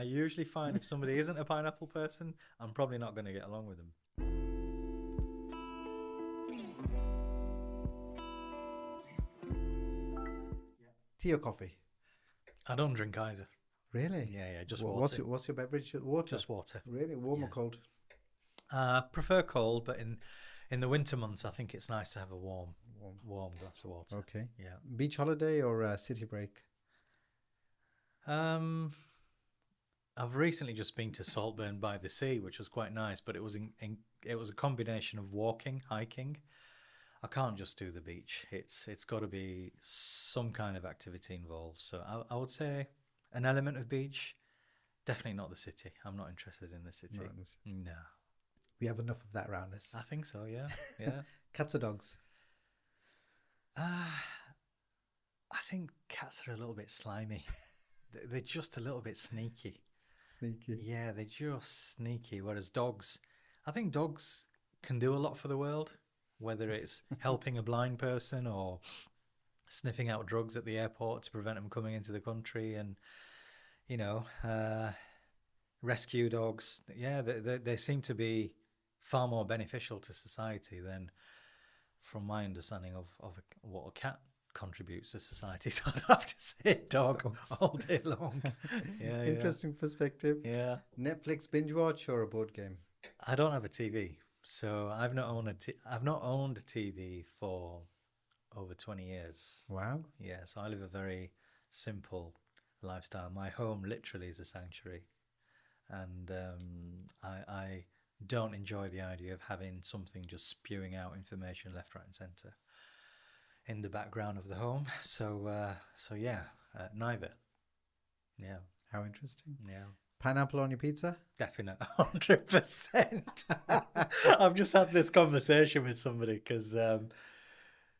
I usually find if somebody isn't a pineapple person, I'm probably not going to get along with them. Tea or coffee? I don't drink either. Really? Yeah, just What's water. your beverage? Water. Just water. Really, warm or Yeah. cold? Prefer cold, but in the winter months, I think it's nice to have a warm glass of water. Okay. Yeah. Beach holiday or city break? I've recently just been to Saltburn by the sea, which was quite nice, but it was it was a combination of walking, hiking. I can't just do the beach. It's got to be some kind of activity involved. So I would say an element of beach, definitely not the city. I'm not interested in the city. No. We have enough of that around us. I think so, yeah. Yeah. Cats or dogs? I think cats are a little bit slimy. They're just a little bit sneaky. Sneaky. Yeah, they're just sneaky. Whereas dogs, I think dogs can do a lot for the world, whether it's helping a blind person or sniffing out drugs at the airport to prevent them coming into the country, and rescue dogs. Yeah, they seem to be far more beneficial to society than, from my understanding of what a cat contributes to society. So I'd have to say dog all day long. Yeah, Interesting perspective. Yeah. Netflix binge watch or a board game? I don't have a TV, so I've not owned a TV for over 20 years. Wow. Yeah, so I live a very simple lifestyle. My home literally is a sanctuary, and I don't enjoy the idea of having something just spewing out information left, right, and centre in the background of the home. So yeah, neither. Yeah. How interesting. Yeah. Pineapple on your pizza? Definite, 100%. I've just had this conversation with somebody because,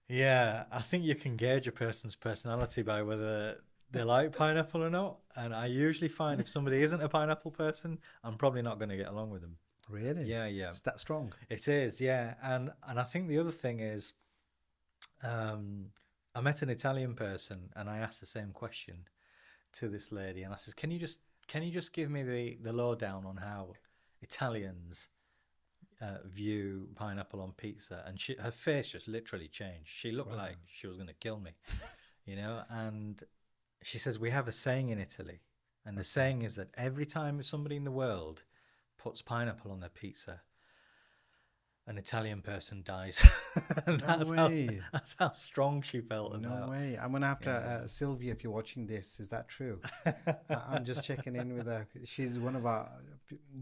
yeah, I think you can gauge a person's personality by whether they like pineapple or not. And I usually find if somebody isn't a pineapple person, I'm probably not going to get along with them. Really? Yeah. Is that strong? It is, yeah. And I think the other thing is, I met an Italian person and I asked the same question to this lady, and I said, can you just give me the lowdown on how Italians view pineapple on pizza? And her face just literally changed. She looked like she was going to kill me, and she says, we have a saying in Italy, and the saying is that every time somebody in the world puts pineapple on their pizza, an Italian person dies. And that's how strong she felt about. No way. I'm going to have to, Sylvia, if you're watching this, is that true? I'm just checking in with her. She's one of our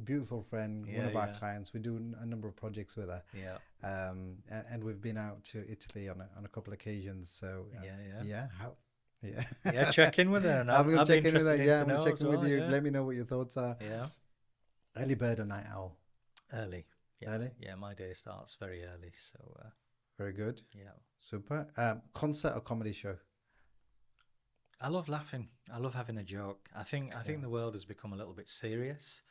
beautiful friend, one of our clients. We do a number of projects with her. Yeah. And we've been out to Italy on a couple of occasions. So Check in with her. And I'm going to check in with her. Yeah, I'm going to check in with you. Yeah. Let me know what your thoughts are. Yeah. Early bird or night owl? Early. Yeah. Early? Yeah, my day starts very early. So very good. Yeah. Super. Concert or comedy show? I love laughing. I love having a joke. I think the world has become a little bit serious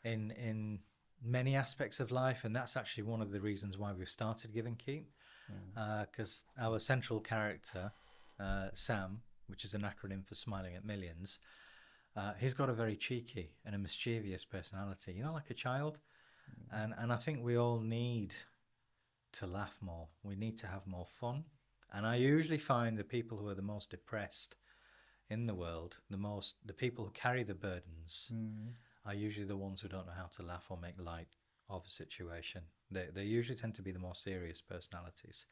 in many aspects of life, and that's actually one of the reasons why we've started Give and Keep. Because our central character, Sam, which is an acronym for Smiling at Millions, he's got a very cheeky and a mischievous personality, like a child. And I think we all need to laugh more. We need to have more fun. And I usually find the people who are the most depressed in the world, the people who carry the burdens, are usually the ones who don't know how to laugh or make light of a situation. They usually tend to be the more serious personalities.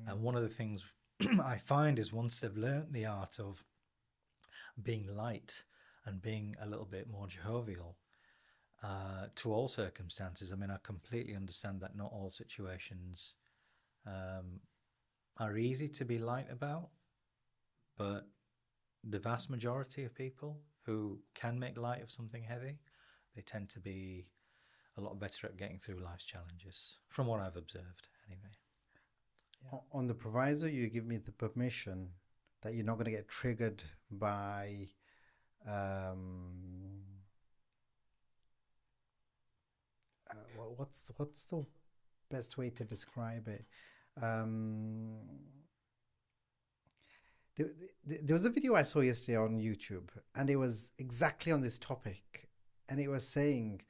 And one of the things I find is once they've learnt the art of being light and being a little bit more jovial, to all circumstances. I mean, I completely understand that not all situations are easy to be light about, but the vast majority of people who can make light of something heavy, they tend to be a lot better at getting through life's challenges, from what I've observed anyway. Yeah. On the proviso, you give me the permission that you're not going to get triggered by what's the best way to describe it? There was a video I saw yesterday on YouTube, and it was exactly on this topic. and it was saying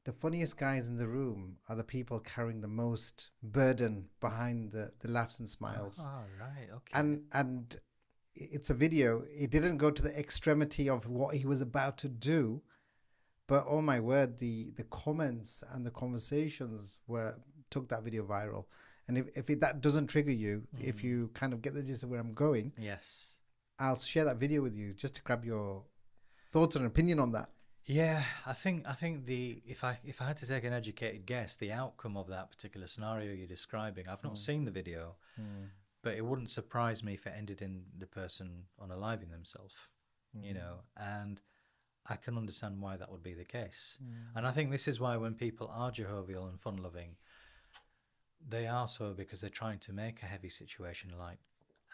the funniest guys in the room are the people carrying the most burden behind the laughs and smiles. Oh, right, okay. And it's a video. It didn't go to the extremity of what he was about to do, but oh my word, the comments and the conversations took that video viral. And if that doesn't trigger you, if you kind of get the gist of where I'm going, yes, I'll share that video with you just to grab your thoughts and opinion on that. Yeah, I think if I had to take an educated guess, the outcome of that particular scenario you're describing, I've not seen the video, but it wouldn't surprise me if it ended in the person unaliving themselves, you know, and I can understand why that would be the case. And I think this is why when people are jovial and fun-loving, they are so because they're trying to make a heavy situation light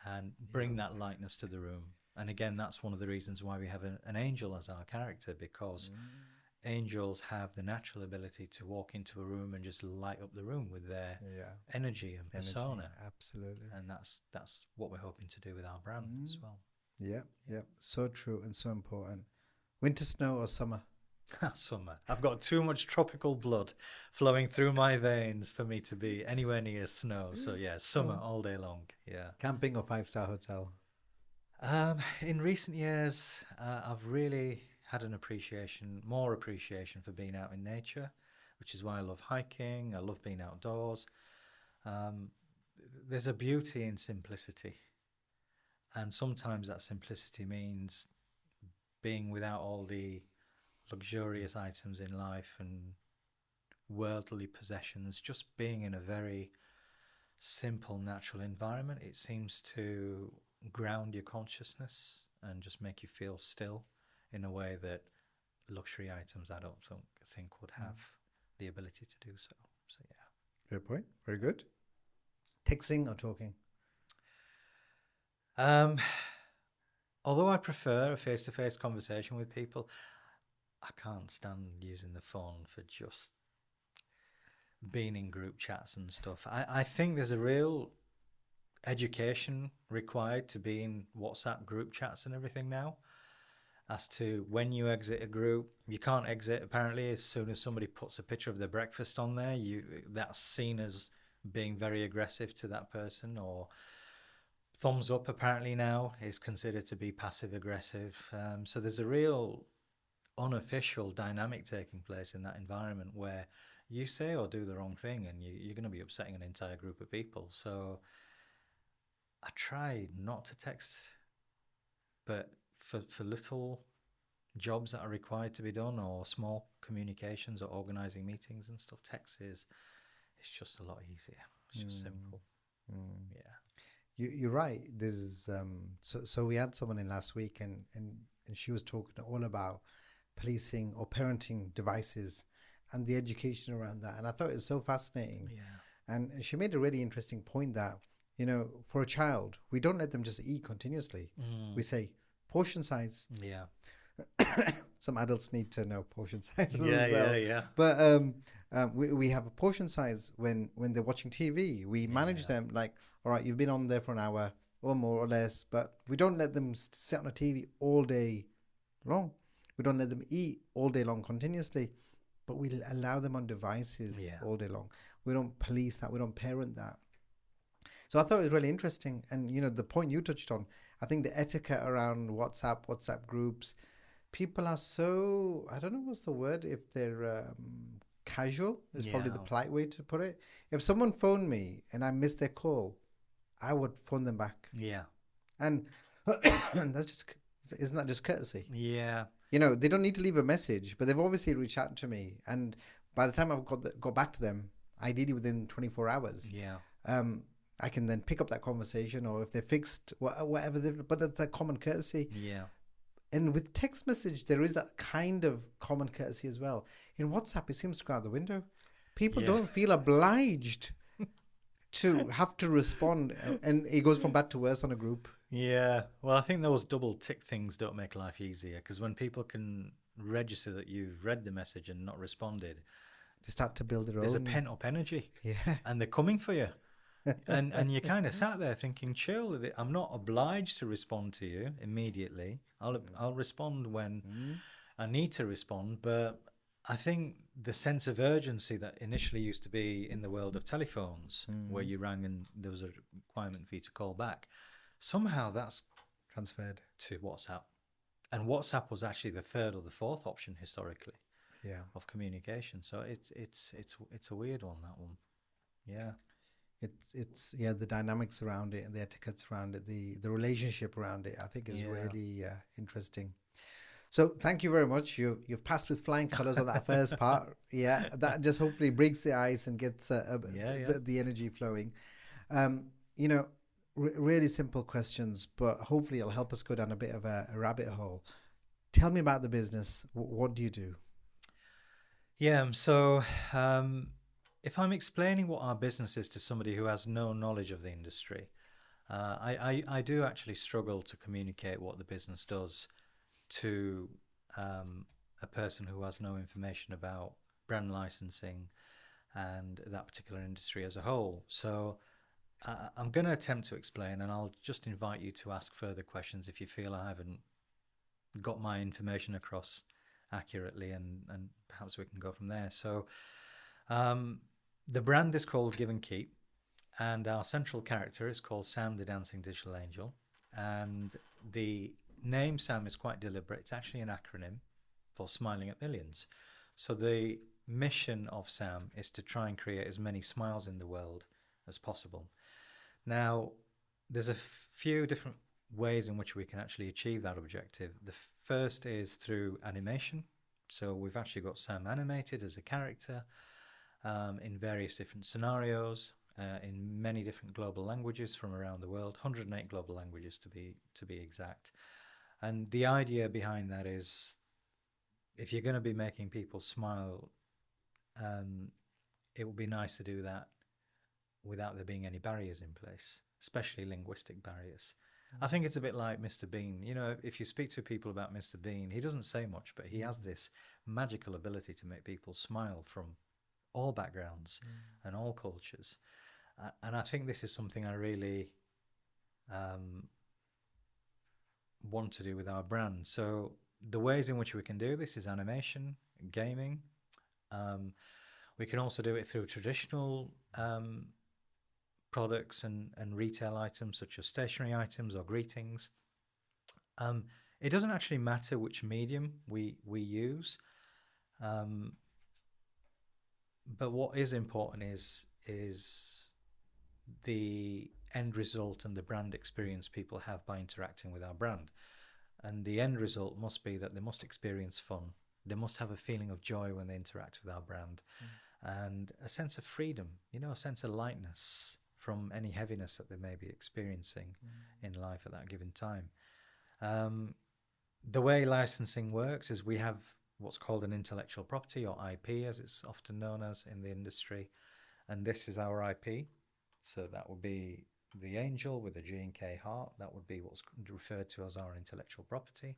and bring that lightness to the room. And again, that's one of the reasons why we have an angel as our character, because angels have the natural ability to walk into a room and just light up the room with their energy and persona. Absolutely. And that's what we're hoping to do with our brand as well. Yeah. So true and so important. Winter, snow, or summer? Summer. I've got too much tropical blood flowing through my veins for me to be anywhere near snow. So yeah, summer all day long. Yeah. Camping or 5-star hotel? In recent years, I've really had more appreciation for being out in nature, which is why I love hiking. I love being outdoors. There's a beauty in simplicity, and sometimes that simplicity means being without all the luxurious items in life and worldly possessions, just being in a very simple, natural environment. It seems to ground your consciousness and just make you feel still in a way that luxury items I don't think would have the ability to do so. So yeah. Good point. Very good. Texting or talking? Although I prefer a face-to-face conversation with people, I can't stand using the phone for just being in group chats and stuff. I think there's a real education required to be in WhatsApp group chats and everything now, as to when you exit a group. You can't exit apparently as soon as somebody puts a picture of their breakfast on there. That's seen as being very aggressive to that person, or thumbs up apparently now is considered to be passive aggressive. So there's a real unofficial dynamic taking place in that environment where you say or do the wrong thing and you're going to be upsetting an entire group of people. So I try not to text, but for little jobs that are required to be done, or small communications or organizing meetings and stuff, text it's just a lot easier. It's just simple. Yeah. You're right. There's so we had someone in last week and she was talking all about policing or parenting devices and the education around that. And I thought it was so fascinating. Yeah. And she made a really interesting point that, you know, for a child, we don't let them just eat continuously. We say portion size. Yeah. Some adults need to know portion size as Yeah, well. yeah. But we have a portion size when they're watching TV. We manage them like, all right, you've been on there for an hour or more or less, but we don't let them sit on a TV all day long. We don't let them eat all day long continuously, but we allow them on devices all day long. We don't police that. We don't parent that. So I thought it was really interesting. And, you know, the point you touched on, I think the etiquette around WhatsApp groups, people are so, I don't know what's the word, if they're casual is probably the polite way to put it. If someone phoned me and I missed their call, I would phone them back. Yeah. And that's just, isn't that just courtesy? Yeah. You know, they don't need to leave a message, but they've obviously reached out to me. And by the time I've got back to them, ideally within 24 hours, I can then pick up that conversation, or if they're fixed, whatever. But that's a common courtesy. Yeah. And with text message, there is that kind of common courtesy as well. In WhatsApp, it seems to go out the window. People don't feel obliged to have to respond. And it goes from bad to worse on a group. Yeah. Well, I think those double tick things don't make life easier, because when people can register that you've read the message and not responded, they start to build their own. There's a pent up energy. Yeah. And they're coming for you. and you kind of sat there thinking, chill, I'm not obliged to respond to you immediately. I'll respond when I need to respond, but I think the sense of urgency that initially used to be in the world of telephones, where you rang and there was a requirement for you to call back, somehow that's Transferred. to WhatsApp. And WhatsApp was actually the third or the fourth option historically Yeah. of communication. So it's a weird one, that one. Yeah. It's yeah, the dynamics around it and the etiquettes around it, the relationship around it, I think is Yeah. really interesting. So thank you very much. You've passed with flying colours on that first part. Yeah, that just hopefully breaks the ice and gets the energy flowing. You know, really simple questions, but hopefully it'll help us go down a bit of a rabbit hole. Tell me about the business. What do you do? Yeah. So if I'm explaining what our business is to somebody who has no knowledge of the industry, I do actually struggle to communicate what the business does to a person who has no information about brand licensing and that particular industry as a whole. So I'm going to attempt to explain, and I'll just invite you to ask further questions if you feel I haven't got my information across accurately, and perhaps we can go from there. So the brand is called Give and Keep, and our central character is called Sam the Dancing Digital Angel. And the name Sam is quite deliberate. It's actually an acronym for Smiling at Millions. So the mission of Sam is to try and create as many smiles in the world as possible. Now, there's a few different ways in which we can actually achieve that objective. The first is through animation. So we've actually got Sam animated as a character in various different scenarios, in many different global languages from around the world, 108 global languages to be exact. And the idea behind that is, if you're going to be making people smile, it would be nice to do that without there being any barriers in place, especially linguistic barriers. I think it's a bit like Mr. Bean. You know, if you speak to people about Mr. Bean, he doesn't say much, but he has this magical ability to make people smile from all backgrounds and all cultures. And I think this is something I really want to do with our brand. So the ways in which we can do this is animation, gaming. We can also do it through traditional products and retail items such as stationery items or greetings. It doesn't actually matter which medium we use, but what is important is the end result and the brand experience people have by interacting with our brand. And the end result must be that they must experience fun. They must have a feeling of joy when they interact with our brand, and a sense of freedom, you know, a sense of lightness from any heaviness that they may be experiencing in life at that given time. The way licensing works is we have what's called an intellectual property, or IP as it's often known as in the industry, and this is our IP. So that would be the angel with a G&K heart. That would be what's referred to as our intellectual property.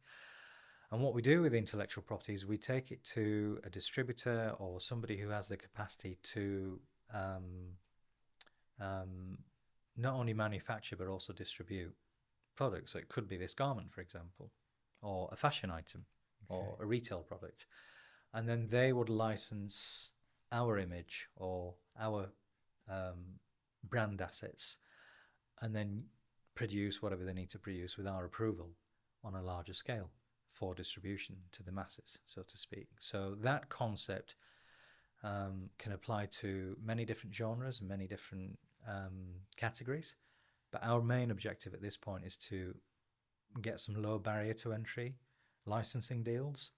And what we do with intellectual property is we take it to a distributor or somebody who has the capacity to not only manufacture but also distribute products. So it could be this garment, for example, or a fashion item, or a retail product. And then they would license our image or our brand assets, and then produce whatever they need to produce with our approval on a larger scale for distribution to the masses, so to speak. So that concept can apply to many different genres and many different categories. But our main objective at this point is to get some low barrier to entry licensing deals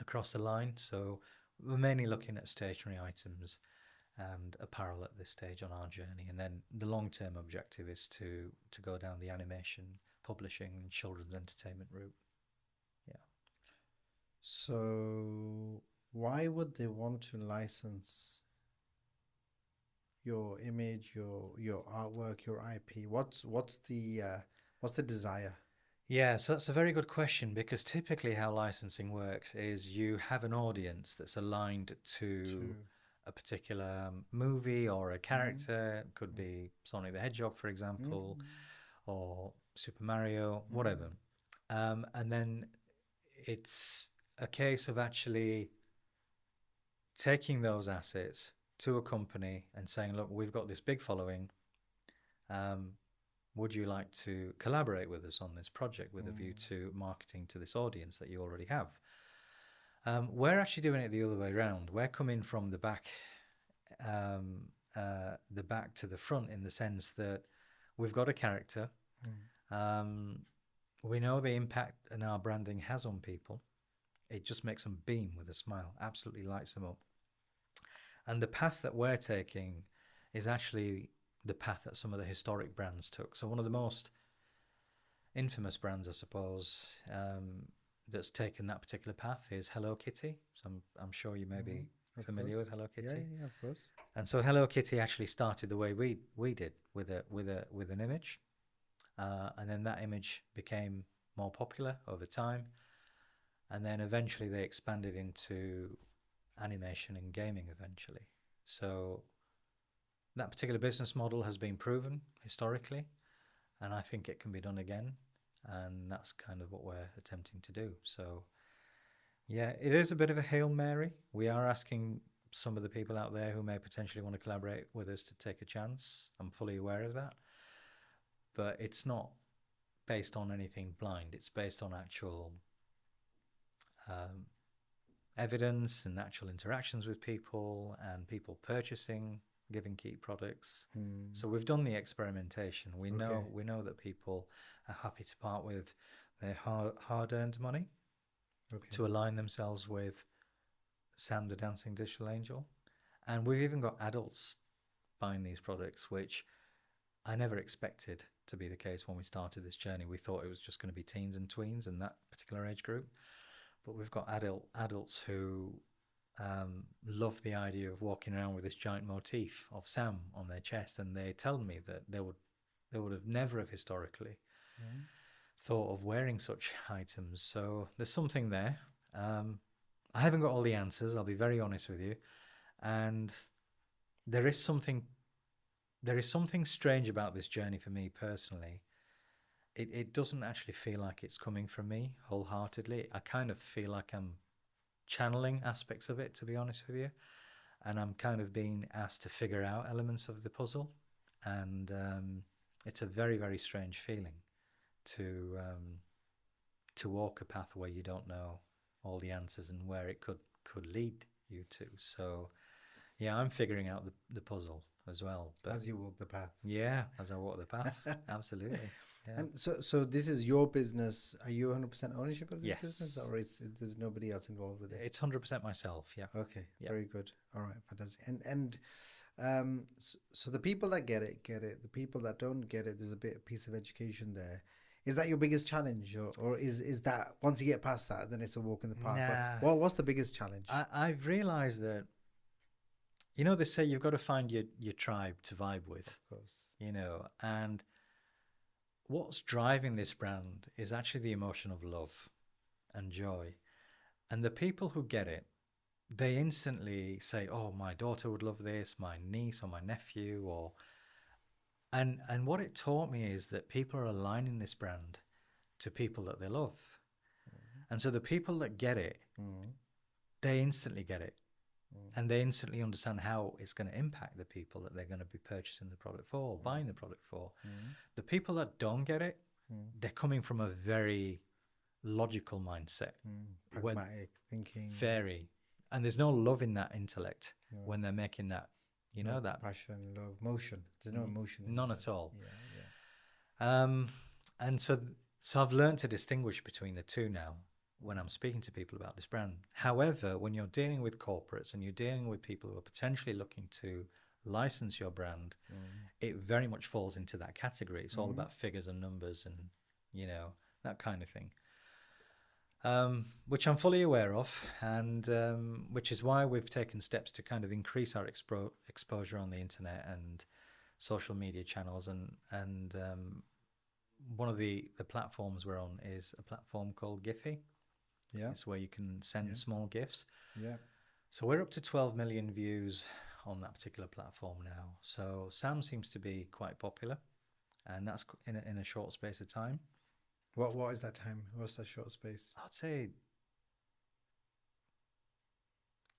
across the line. So we're mainly looking at stationery items and apparel at this stage on our journey. And then the long-term objective is to go down the animation, publishing, and children's entertainment route. Yeah. So why would they want to license your image, your artwork, your IP? What's the desire? Yeah, so that's a very good question, because typically how licensing works is you have an audience that's aligned to a particular movie or a character. It could be Sonic the Hedgehog, for example, or Super Mario, whatever. And then it's a case of actually taking those assets to a company and saying, look, we've got this big following. Would you like to collaborate with us on this project with a view to marketing to this audience that you already have? We're actually doing it the other way around. We're coming from the back to the front, in the sense that we've got a character. We know the impact and our branding has on people. It just makes them beam with a smile, absolutely lights them up. And the path that we're taking is actually the path that some of the historic brands took. So one of the most infamous brands, I suppose, that's taken that particular path is Hello Kitty. So I'm sure you may be familiar with Hello Kitty. Yeah, of course. And so Hello Kitty actually started the way we did, with an image, and then that image became more popular over time, and then eventually they expanded into animation and gaming eventually. So that particular business model has been proven historically, and I think it can be done again, and that's kind of what we're attempting to do. So yeah, it is a bit of a Hail Mary. We are asking some of the people out there who may potentially want to collaborate with us to take a chance. I'm fully aware of that, but it's not based on anything blind. It's based on actual evidence and actual interactions with people, and people purchasing Give and Keep products. So we've done the experimentation. We know that people are happy to part with their hard-earned money to align themselves with Sam the Dancing Digital Angel. And we've even got adults buying these products, which I never expected to be the case when we started this journey. We thought it was just going to be teens and tweens and that particular age group. But we've got adults who love the idea of walking around with this giant motif of Sam on their chest, and they tell me that they would have never have historically thought of wearing such items. So there's something there. I haven't got all the answers, I'll be very honest with you, and there is something strange about this journey for me personally. It doesn't actually feel like it's coming from me wholeheartedly. I kind of feel like I'm channeling aspects of it, to be honest with you, and I'm kind of being asked to figure out elements of the puzzle, and it's a very, very strange feeling to walk a path where you don't know all the answers and where it could lead you to. So yeah, I'm figuring out the puzzle as well. But as you walk the path. Yeah, as I walk the path. Absolutely. Yeah. And so this is your business. Are you 100% ownership of this Yes. business, or there's nobody else involved with this? It's 100% myself. Yeah. Okay. Yeah. Very good. All right. Fantastic. And so the people that get it. The people that don't get it, there's a piece of education there. Is that your biggest challenge, or is that once you get past that, then it's a walk in the park? Nah. But what's the biggest challenge? I've realized that, they say you've got to find your tribe to vibe with. Of course. And what's driving this brand is actually the emotion of love and joy. And the people who get it, they instantly say, oh, my daughter would love this, my niece or my nephew, and what it taught me is that people are aligning this brand to people that they love. And so the people that get it, they instantly get it. And they instantly understand how it's going to impact the people that they're going to be purchasing the product for, buying the product for. The people that don't get it, they're coming from a very logical mindset. Pragmatic thinking. Very. And there's no love in that intellect when they're making that, that passion, love, motion. There's no emotion. None at all. Yeah. And so I've learned to distinguish between the two now when I'm speaking to people about this brand. However, when you're dealing with corporates and you're dealing with people who are potentially looking to license your brand, it very much falls into that category. It's all about figures and numbers and, that kind of thing. Which I'm fully aware of, and which is why we've taken steps to kind of increase our exposure on the internet and social media channels. And one of the platforms we're on is a platform called Giphy. Yeah. It's where you can send small gifts. Yeah. So we're up to 12 million views on that particular platform now. So Sam seems to be quite popular, and that's in a short space of time. What is that time? What's that short space? I'd say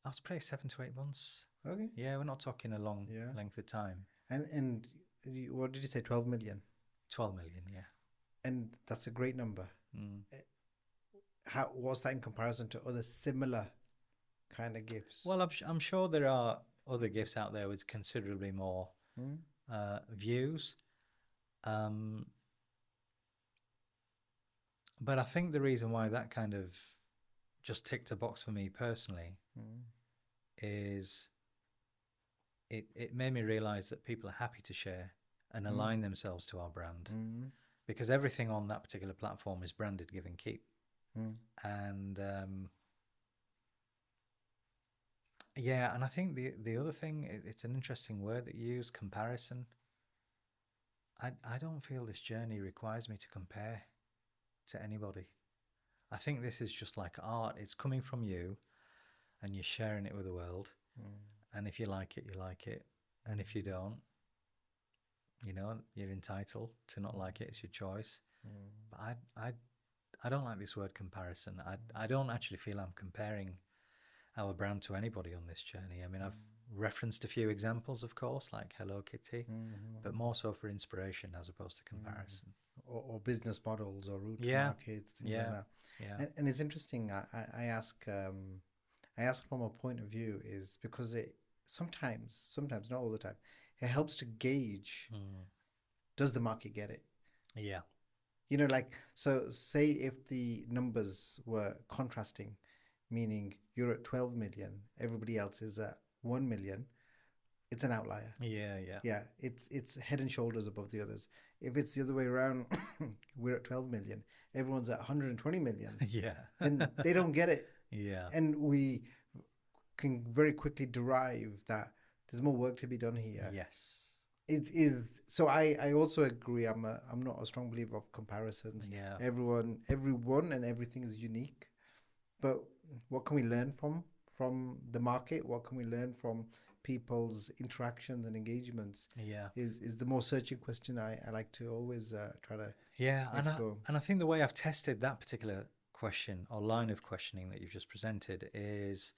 I was probably 7 to 8 months. Okay. Yeah, we're not talking a long Yeah. length of time. And what did you say? 12 million. 12 million, yeah. And that's a great number. Mm. How was that in comparison to other similar kind of gifts? Well, I'm sure there are other gifts out there with considerably more views. But I think the reason why that kind of just ticked a box for me personally is it made me realize that people are happy to share and align themselves to our brand, because everything on that particular platform is branded Give and Keep. And yeah, and I think the other thing, it's an interesting word that you use, comparison. I don't feel this journey requires me to compare to anybody. I think this is just like art. It's coming from you and you're sharing it with the world. And if you like it, you like it. And if you don't, you know, you're entitled to not like it. It's your choice. But I don't like this word comparison. I don't actually feel I'm comparing our brand to anybody on this journey. I mean, I've referenced a few examples, of course, like Hello Kitty, but more so for inspiration as opposed to comparison. Or business models or route to markets, things like that. Yeah. And it's interesting. I ask from a point of view is because it sometimes, not all the time, it helps to gauge, does the market get it? Yeah. You know, like, so say if the numbers were contrasting, meaning you're at 12 million, everybody else is at 1 million, it's an outlier. Yeah. It's head and shoulders above the others. If it's the other way around, we're at 12 million, everyone's at 120 million. Then they don't get it. And we can very quickly derive that there's more work to be done here. Yes. It is. So I also agree. I'm not a strong believer of comparisons. Everyone and everything is unique. But what can we learn from the market? What can we learn from people's interactions and engagements? Is the more searching question I like to always try to explore. And I think the way I've tested that particular question or line of questioning that you've just presented is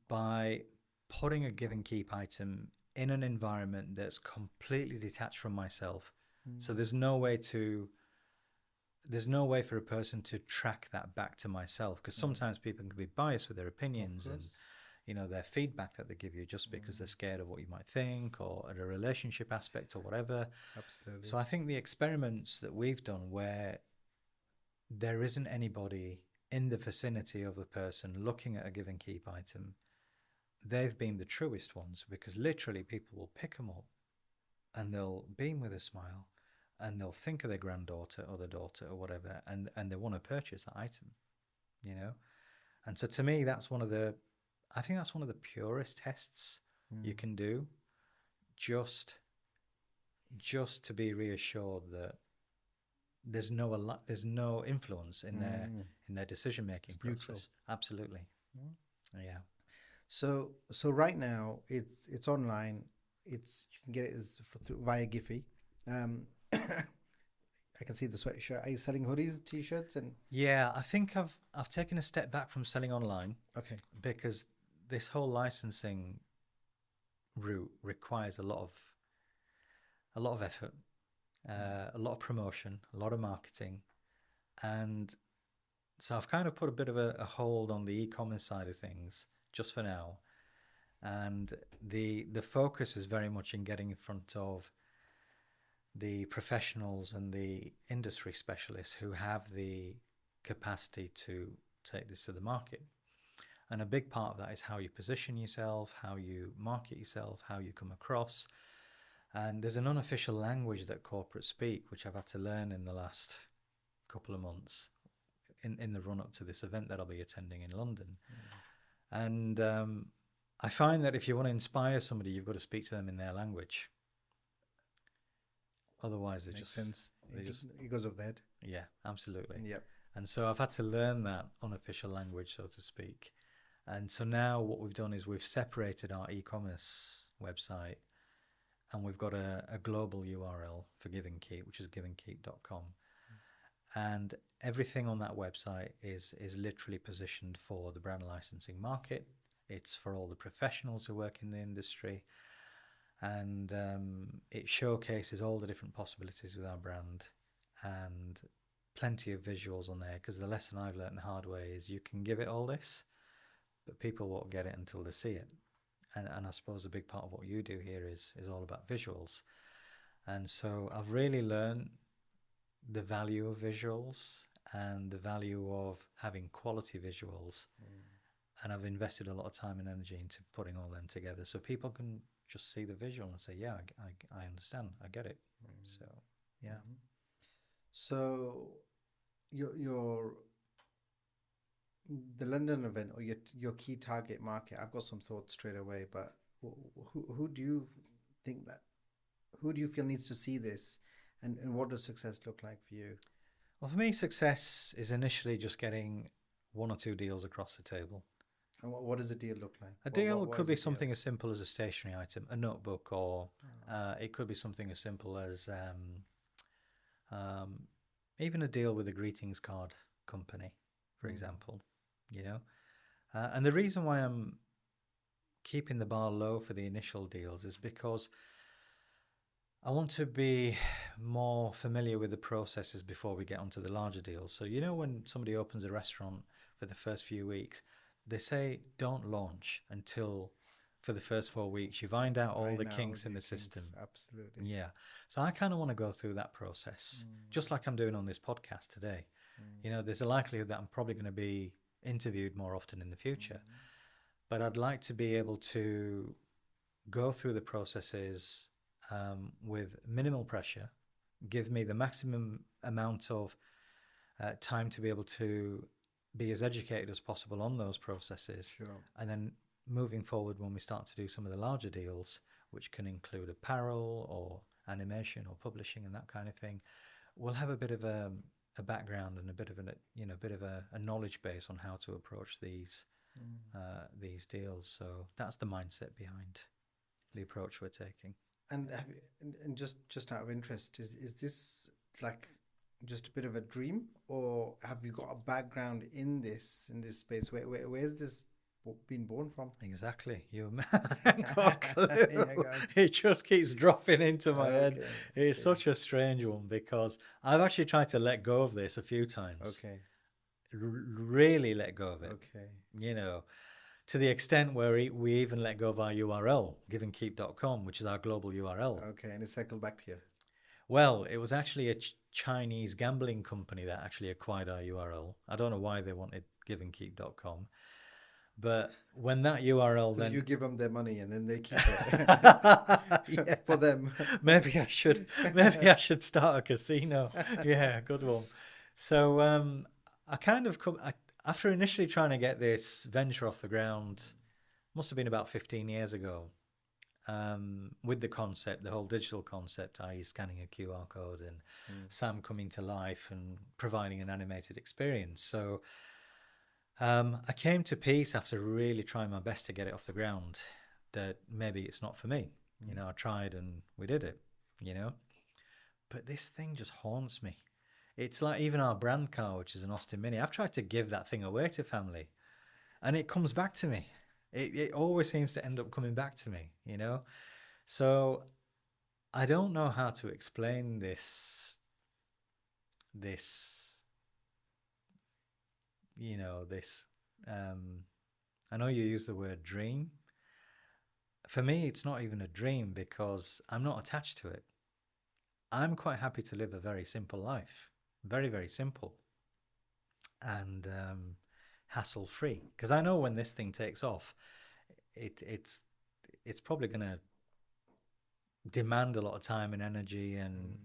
by putting a give and keep item in an environment that's completely detached from myself. So there's no way for a person to track that back to myself, because sometimes people can be biased with their opinions and, you know, their feedback that they give you just because they're scared of what you might think or at a relationship aspect or whatever. Absolutely. So I think the experiments that we've done where there isn't anybody in the vicinity of a person looking at a give and keep item, they've been the truest ones, because literally people will pick them up and they'll beam with a smile and they'll think of their granddaughter or their daughter or whatever, and they want to purchase that item, you know. And so to me, I think that's one of the purest tests you can do, just to be reassured that there's no influence in their decision making process. Neutral. Absolutely. Yeah. So right now it's online. You can get it via Giphy. I can see the sweatshirt. Are you selling hoodies, t-shirts, and? Yeah, I think I've taken a step back from selling online. Okay. Because this whole licensing route requires a lot of effort, a lot of promotion, a lot of marketing, and so I've kind of put a bit of a hold on the e-commerce side of things just for now. And the focus is very much in getting in front of the professionals and the industry specialists who have the capacity to take this to the market. And a big part of that is how you position yourself, how you market yourself, how you come across. And there's an unofficial language that corporates speak, which I've had to learn in the last couple of months in the run-up to this event that I'll be attending in London. And I find that if you want to inspire somebody, you've got to speak to them in their language. Otherwise, Makes sense. It goes over the head. Yeah, absolutely. Yep. And so I've had to learn that unofficial language, so to speak. And so now what we've done is we've separated our e-commerce website, and we've got a global URL for Give and Keep, which is giveandkeep.com. And everything on that website is literally positioned for the brand licensing market It's for all the professionals who work in the industry. And it showcases all the different possibilities with our brand, and plenty of visuals on there, because the lesson I've learned the hard way is you can give it all this, but people won't get it until they see it. And I suppose a big part of what you do here is all about visuals. And so I've really learned the value of visuals and the value of having quality visuals. And I've invested a lot of time and energy into putting all them together so people can just see the visual and say, yeah, I understand, I get it. So, yeah. So, your the London event, or your key target market, I've got some thoughts straight away, but who do you think that, who do you feel needs to see this, and what does success look like for you? Well, for me, success is initially just getting one or two deals across the table. And what does a deal look like? A deal could be something as simple as a stationery item, a notebook, or it could be something as simple as even a deal with a greetings card company, for example, you know. And the reason why I'm keeping the bar low for the initial deals is because I want to be more familiar with the processes before we get onto the larger deals. So, you know, when somebody opens a restaurant for the first few weeks, they say don't launch until for the first 4 weeks you find out all the kinks in the system. Absolutely. Yeah. So I kind of want to go through that process, just like I'm doing on this podcast today. You know, there's a likelihood that I'm probably going to be interviewed more often in the future, but I'd like to be able to go through the processes with minimal pressure, give me the maximum amount of time to be able to be as educated as possible on those processes. Sure. And then moving forward, when we start to do some of the larger deals, which can include apparel or animation or publishing and that kind of thing, we'll have a bit of a background and a bit of a knowledge base on how to approach these deals. So that's the mindset behind the approach we're taking. And just out of interest, is this like just a bit of a dream, or have you got a background in this space? Where's this been born from? Exactly. You got a clue. It just keeps dropping into my head. It's such a strange one, because I've actually tried to let go of this a few times. Okay. Really let go of it. Okay. You know, to the extent where we even let go of our URL, giveandkeep.com, which is our global URL. Okay, and it cycled back to you. Well, it was actually a Chinese gambling company that actually acquired our URL. I don't know why they wanted giveandkeep.com. But when that URL then... You give them their money and then they keep it yeah. for them. Maybe I should start a casino. Yeah, good one. So I kind of after initially trying to get this venture off the ground, must have been about 15 years ago, with the concept, the whole digital concept, i.e. scanning a QR code and Sam coming to life and providing an animated experience. So I came to peace after really trying my best to get it off the ground that maybe it's not for me. You know, I tried and we did it, you know. But this thing just haunts me. It's like even our brand car, which is an Austin Mini. I've tried to give that thing away to family and it comes back to me. It always seems to end up coming back to me, you know. So I don't know how to explain this, you know, this, I know you use the word dream. For me, it's not even a dream because I'm not attached to it. I'm quite happy to live a very simple life, very, very simple, and hassle-free. Because I know when this thing takes off, it's probably going to demand a lot of time and energy and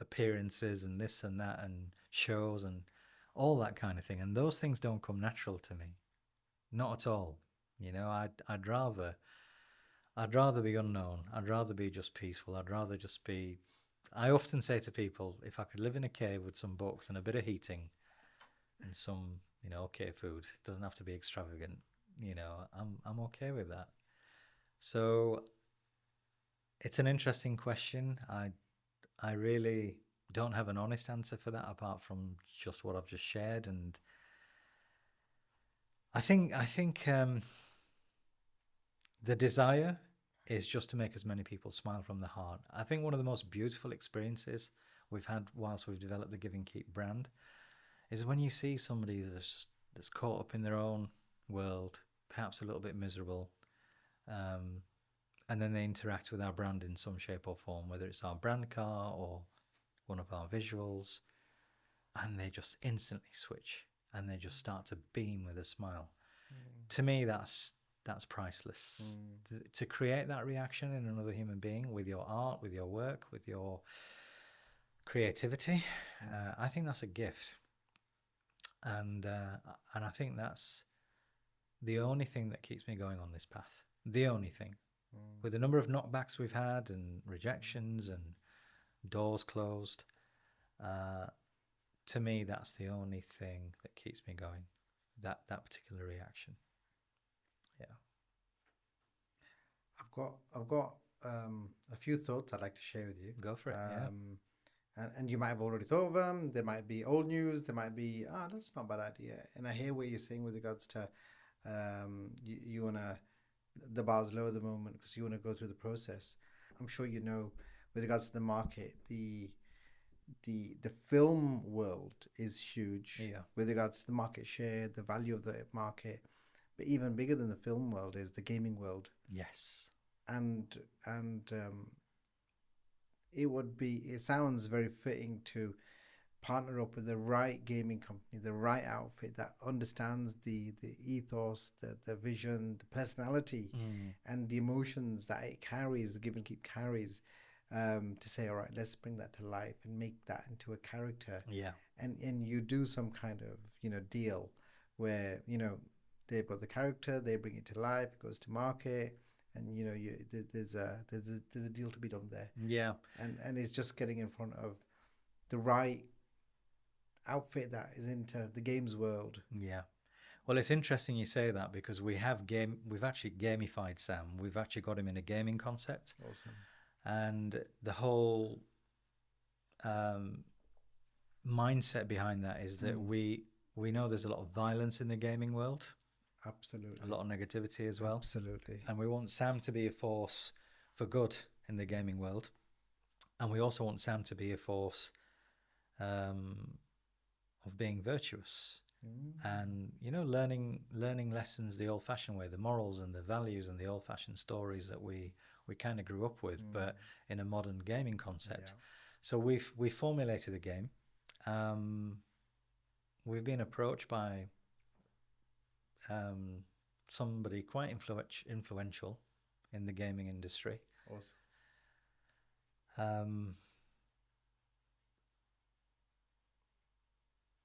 appearances and this and that and shows and all that kind of thing. And those things don't come natural to me, not at all. You know, I'd rather be unknown. I'd rather be just peaceful. I'd rather just be. I often say to people, if I could live in a cave with some books and a bit of heating and some, you know, okay food, it doesn't have to be extravagant. You know, I'm okay with that. So it's an interesting question. I really don't have an honest answer for that apart from just what I've just shared. And I think The desire is just to make as many people smile from the heart. I think one of the most beautiful experiences we've had whilst we've developed the Give and Keep brand is when you see somebody that's caught up in their own world, perhaps a little bit miserable, um, and then they interact with our brand in some shape or form, whether it's our brand car or one of our visuals, and they just instantly switch and they just start to beam with a smile. To me, that's priceless. To create that reaction in another human being with your art, with your work, with your creativity, I think that's a gift. And I think that's the only thing that keeps me going on this path. The only thing. With the number of knockbacks we've had and rejections and doors closed, to me, that's the only thing that keeps me going. That particular reaction. Yeah. I've got a few thoughts I'd like to share with you. Go for it. Yeah. And you might have already thought of them. There might be old news. There might be, that's not a bad idea. And I hear what you're saying with regards to you want to, the bar's low at the moment because you want to go through the process. I'm sure you know, with regards to the market, the film world is huge. Yeah. With regards to the market share, the value of the market. But even bigger than the film world is the gaming world. Yes. And it sounds very fitting to partner up with the right gaming company, the right outfit that understands the ethos, the vision, the personality, and the emotions that it carries, the Give and Keep carries, to say, all right, let's bring that to life and make that into a character. Yeah. And you do some kind of, deal where, they've got the character, they bring it to life, it goes to market, and there's a deal to be done there. Yeah. And it's just getting in front of the right outfit that is into the games world. Yeah. Well, it's interesting you say that because we've actually gamified Sam. We've actually got him in a gaming concept. Awesome. And the whole mindset behind that is that we know there's a lot of violence in the gaming world. Absolutely. A lot of negativity as well. Absolutely. And we want Sam to be a force for good in the gaming world. And we also want Sam to be a force of being virtuous and, learning lessons the old-fashioned way, the morals and the values and the old-fashioned stories that we kind of grew up with, but in a modern gaming concept. Yeah. So we formulated a game. We've been approached by somebody quite influential in the gaming industry. Awesome.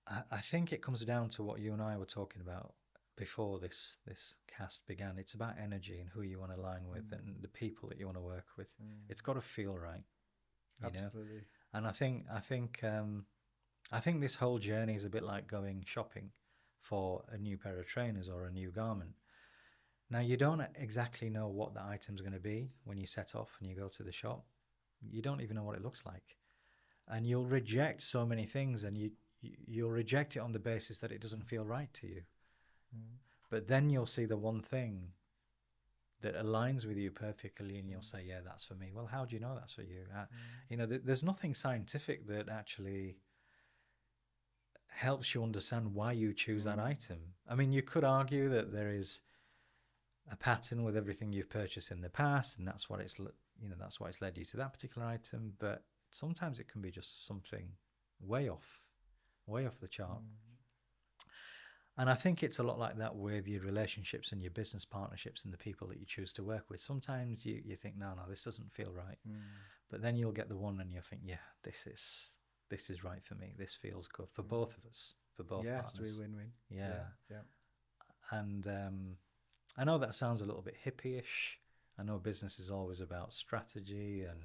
I think it comes down to what you and I were talking about before this cast began. It's about energy and who you want to align with and the people that you want to work with. It's got to feel right. Absolutely. And I think this whole journey is a bit like going shopping for a new pair of trainers or a new garment. Now, you don't exactly know what the item's going to be when you set off and you go to the shop. You don't even know what it looks like. And you'll reject so many things, and you'll reject it on the basis that it doesn't feel right to you. But then you'll see the one thing that aligns with you perfectly, and you'll say, yeah, that's for me. Well, how do you know that's for you? There's nothing scientific that actually helps you understand why you choose that item. I mean, you could argue that there is a pattern with everything you've purchased in the past, and that's what it's led you to that particular item. But sometimes it can be just something way off the chart. And I think it's a lot like that with your relationships and your business partnerships and the people that you choose to work with. Sometimes you think, no, this doesn't feel right. But then you'll get the one and you'll think, yeah, this is right for me. This feels good for both of us, for both partners. Yeah, it's a win-win. Yeah. And I know that sounds a little bit hippie-ish. I know business is always about strategy and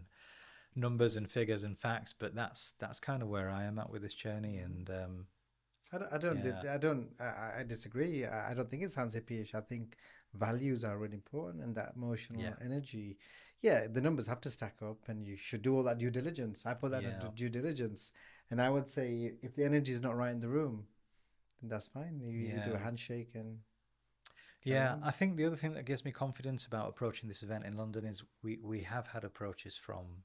numbers and figures and facts, but that's kind of where I am at with this journey. And I disagree. I don't think it sounds hippie-ish. I think values are really important, and that emotional energy. Yeah, the numbers have to stack up, and you should do all that due diligence. I put that into due diligence, and I would say if the energy is not right in the room, then that's fine. You do a handshake and. Yeah, I think the other thing that gives me confidence about approaching this event in London is we have had approaches from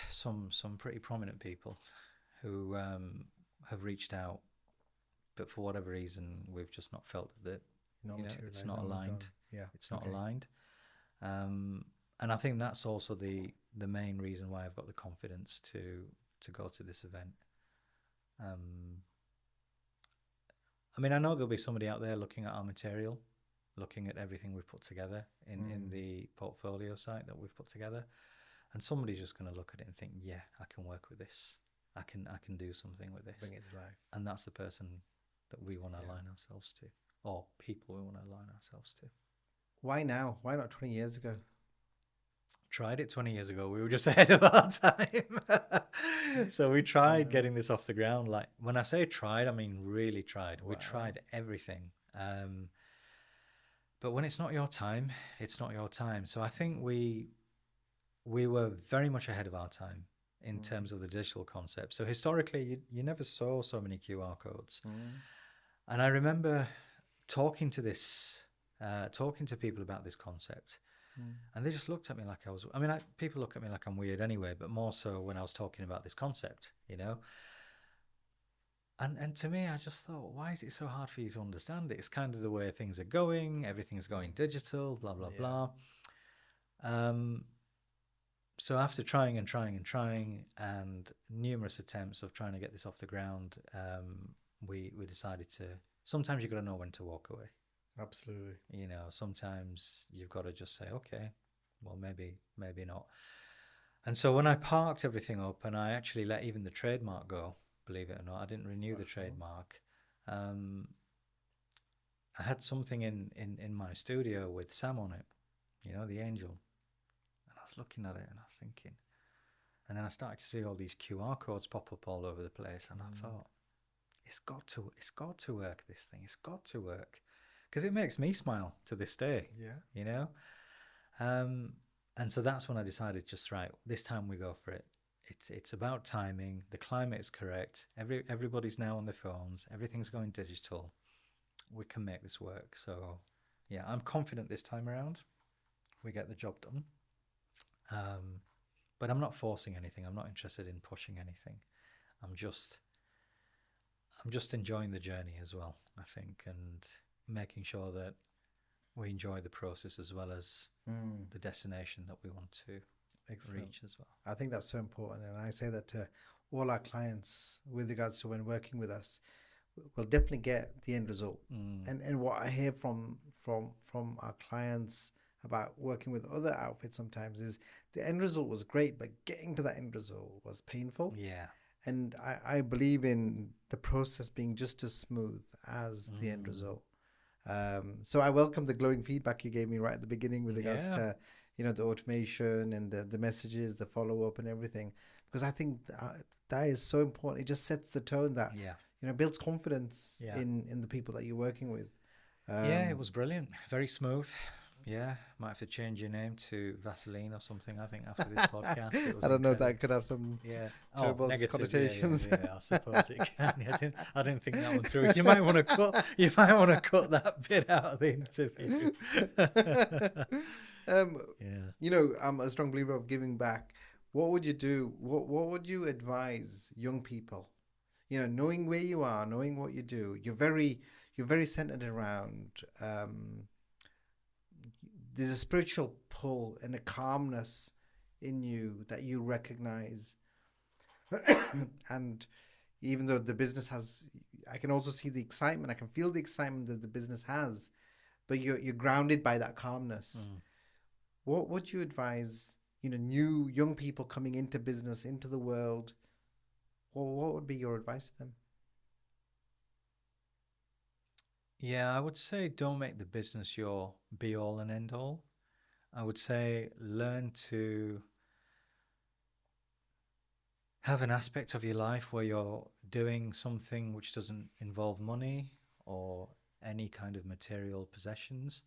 some pretty prominent people who have reached out, but for whatever reason, we've just not felt that it's not aligned. Yeah, it's not aligned. And I think that's also the main reason why I've got the confidence to go to this event. I mean, I know there'll be somebody out there looking at our material, looking at everything we've put together in the portfolio site that we've put together, and somebody's just going to look at it and think, yeah, I can work with this. I can do something with this. Bring it to life. And that's the person that we want to align ourselves to, or people we want to align ourselves to. Why now? Why not 20 years ago? Tried it 20 years ago. We were just ahead of our time. So we tried getting this off the ground. Like, when I say tried, I mean really tried. We tried everything. But when it's not your time, it's not your time. So I think we were very much ahead of our time in terms of the digital concept. So historically, you never saw so many QR codes. And I remember talking to people about this concept. And they just looked at me like I was, people look at me like I'm weird anyway, but more so when I was talking about this concept, And to me, I just thought, why is it so hard for you to understand it? It's kind of the way things are going. Everything's going digital, blah, blah, blah. So after trying and numerous attempts of trying to get this off the ground, we decided to, sometimes you've got to know when to walk away. Absolutely. Sometimes you've got to just say, okay, well, maybe not. And so when I parked everything up and I actually let even the trademark go, believe it or not, I didn't renew the trademark. I had something in my studio with Sam on it, the angel. And I was looking at it and I was thinking, and then I started to see all these QR codes pop up all over the place. And I thought, it's got to work, this thing. It's got to work. Because it makes me smile to this day. Yeah. And so that's when I decided, just right, this time we go for it. It's about timing. The climate is correct. Everybody's now on their phones. Everything's going digital. We can make this work. So, yeah, I'm confident this time around we get the job done. But I'm not forcing anything. I'm not interested in pushing anything. I'm just enjoying the journey as well, I think, and making sure that we enjoy the process as well as the destination that we want to reach as well. I think that's so important, and I say that to all our clients with regards to when working with us. We'll definitely get the end result. And what I hear from our clients about working with other outfits sometimes is the end result was great, but getting to that end result was painful. Yeah. And I believe in the process being just as smooth as the end result. So I welcome the glowing feedback you gave me right at the beginning with regards to, the automation and the messages, the follow-up and everything, because I think that is so important. It just sets the tone that, builds confidence in the people that you're working with. It was brilliant. Very smooth. Yeah, might have to change your name to Vaseline or something, I think, after this podcast. It was I don't know, that could have some terrible negative connotations. Yeah, I suppose it can. I didn't think that one through. You might want to cut that bit out of the interview. I'm a strong believer of giving back. What would you do? What would you advise young people? Knowing where you are, knowing what you do, you're very centered around. There's a spiritual pull and a calmness in you that you recognize. And even though the business has, I can also see the excitement. I can feel the excitement that the business has, but you're grounded by that calmness. What would you advise, new young people coming into business, into the world? What would be your advice to them? Yeah, I would say don't make the business your be all and end all. I would say learn to have an aspect of your life where you're doing something which doesn't involve money or any kind of material possessions.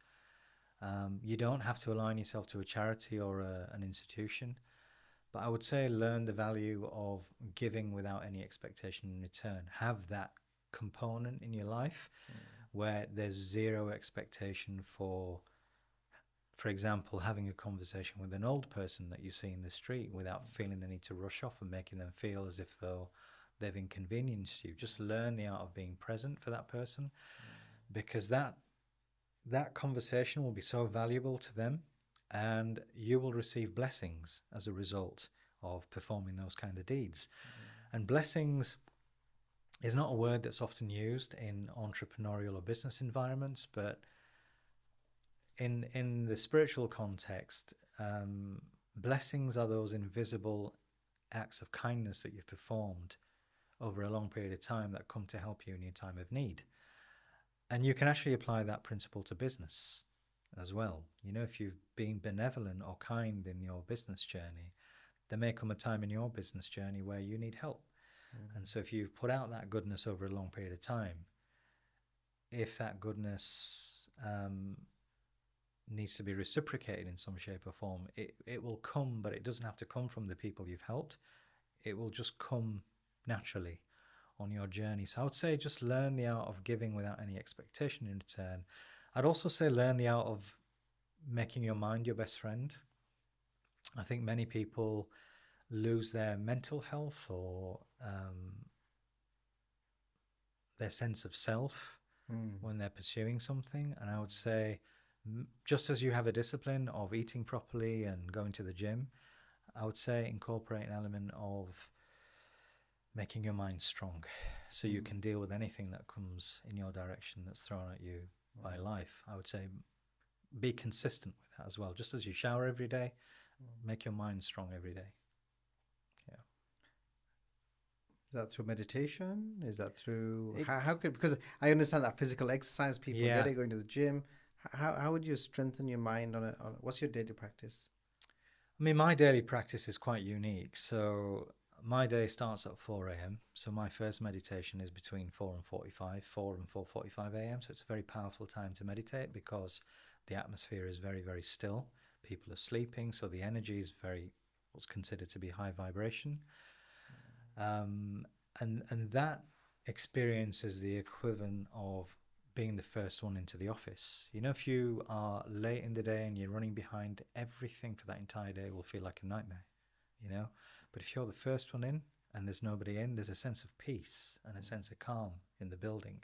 You don't have to align yourself to a charity or an institution, but I would say learn the value of giving without any expectation in return. Have that component in your life where there's zero expectation for example, having a conversation with an old person that you see in the street without feeling the need to rush off and making them feel as if though they've inconvenienced you. Just learn the art of being present for that person, because that conversation will be so valuable to them, and you will receive blessings as a result of performing those kind of deeds. And blessings is not a word that's often used in entrepreneurial or business environments, but in the spiritual context, blessings are those invisible acts of kindness that you've performed over a long period of time that come to help you in your time of need. And you can actually apply that principle to business as well. You know, if you've been benevolent or kind in your business journey, there may come a time in your business journey where you need help. And so if you've put out that goodness over a long period of time, if that goodness needs to be reciprocated in some shape or form, it will come, but it doesn't have to come from the people you've helped. It will just come naturally on your journey. So I would say just learn the art of giving without any expectation in return. I'd also say learn the art of making your mind your best friend. I think many people lose their mental health or their sense of self when they're pursuing something. And I would say, just as you have a discipline of eating properly and going to the gym, I would say incorporate an element of making your mind strong so you can deal with anything that comes in your direction that's thrown at you by life. I would say be consistent with that as well. Just as you shower every day, make your mind strong every day. Yeah. Is that through meditation? Is that through how could, because I understand that physical exercise, people get it, going to the gym. How would you strengthen your mind on what's your daily practice? I mean, my daily practice is quite unique. So my day starts at 4 a.m. So my first meditation is between 4 and 4:45 a.m. So it's a very powerful time to meditate because the atmosphere is very, very still. People are sleeping, so the energy is what's considered to be high vibration. And that experience is the equivalent of being the first one into the office. You know, if you are late in the day and you're running behind, everything for that entire day will feel like a nightmare, you know. But if you're the first one in and there's nobody in, there's a sense of peace and a sense of calm in the building.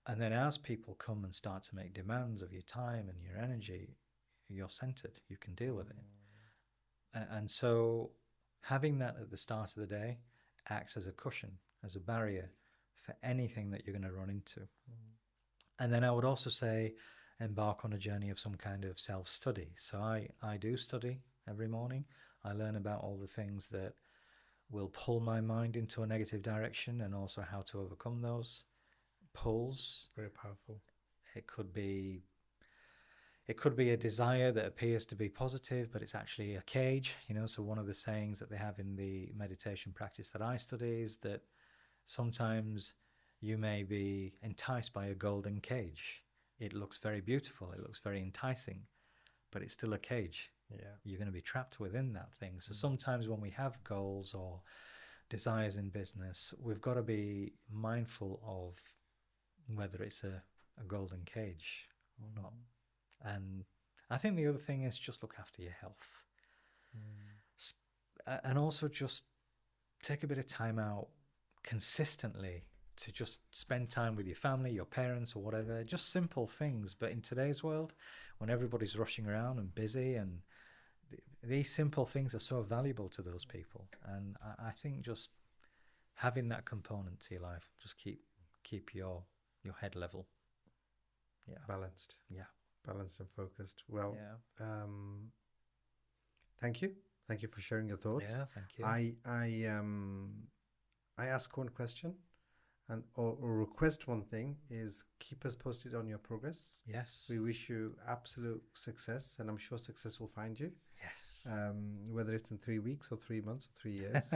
And then as people come and start to make demands of your time and your energy, you're centered, you can deal with it. And so having that at the start of the day acts as a cushion, as a barrier for anything that you're going to run into. And then I would also say embark on a journey of some kind of self-study. So I do study every morning. I learn about all the things that will pull my mind into a negative direction and also how to overcome those pulls. Very powerful. It could be a desire that appears to be positive, but it's actually a cage, you know. So one of the sayings that they have in the meditation practice that I study is that sometimes you may be enticed by a golden cage. It looks very beautiful, it looks very enticing, but it's still a cage. Yeah. You're going to be trapped within that thing. So sometimes when we have goals or desires in business, we've got to be mindful of whether it's a golden cage or not. And I think the other thing is just look after your health. And also just take a bit of time out consistently to just spend time with your family, your parents or whatever, just simple things. But in today's world, when everybody's rushing around and busy, and these simple things are so valuable to those people. And I think just having that component to your life, just keep your head level. Yeah. Balanced. Yeah. Balanced and focused. Well, thank you. Thank you for sharing your thoughts. Yeah, thank you. I ask one question or request one thing is keep us posted on your progress. Yes. We wish you absolute success, and I'm sure success will find you. Yes. Whether it's in 3 weeks or 3 months or 3 years.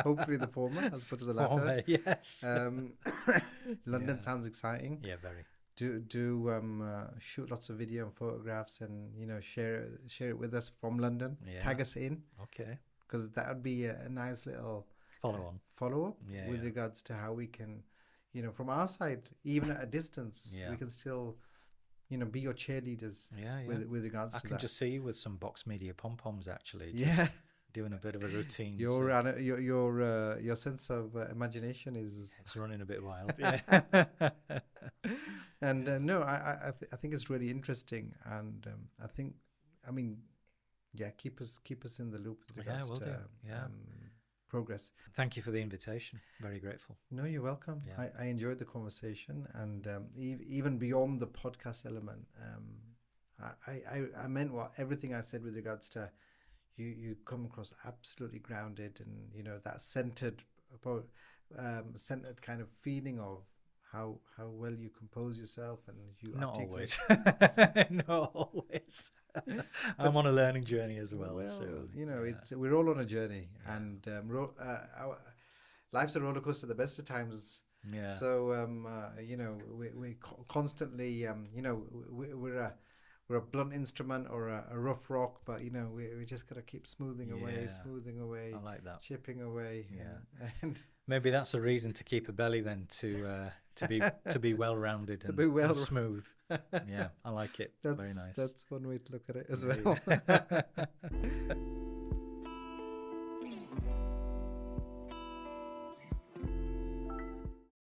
Hopefully the former as opposed to the latter. Former, yes. London sounds exciting. Yeah, very. Do shoot lots of video and photographs, and share it with us from London. Tag us in. Okay. Because that would be a nice little follow up with regards to how we can from our side, even at a distance, Yeah. we can still, be your cheerleaders Yeah, yeah. with regards I to can that. just see you with some box media pom-poms actually. Yeah. Just doing a bit of a routine. Your So your sense of imagination is, it's running a bit wild. Yeah. and no, I think it's really interesting, and I mean, yeah, keep us in the loop with Yeah, regards will to do. Yeah. progress. Thank you for the invitation. Very grateful. No, you're welcome. Yeah. I enjoyed the conversation, and even beyond the podcast element, I meant everything I said with regards to you come across absolutely grounded, and that centered kind of feeling of how well you compose yourself, and you Not articulate. always. Not always. I'm on a learning journey as well. Well, so we're all on a journey, and our life's a roller coaster. The best of times. yeah. So we constantly we're a blunt instrument or a rough rock, but we just gotta keep smoothing away, I like that. chipping away. Yeah. and Maybe that's a reason to keep a belly then, to be well rounded and, and smooth. Yeah, I like it. Very nice. That's one way to look at it as well.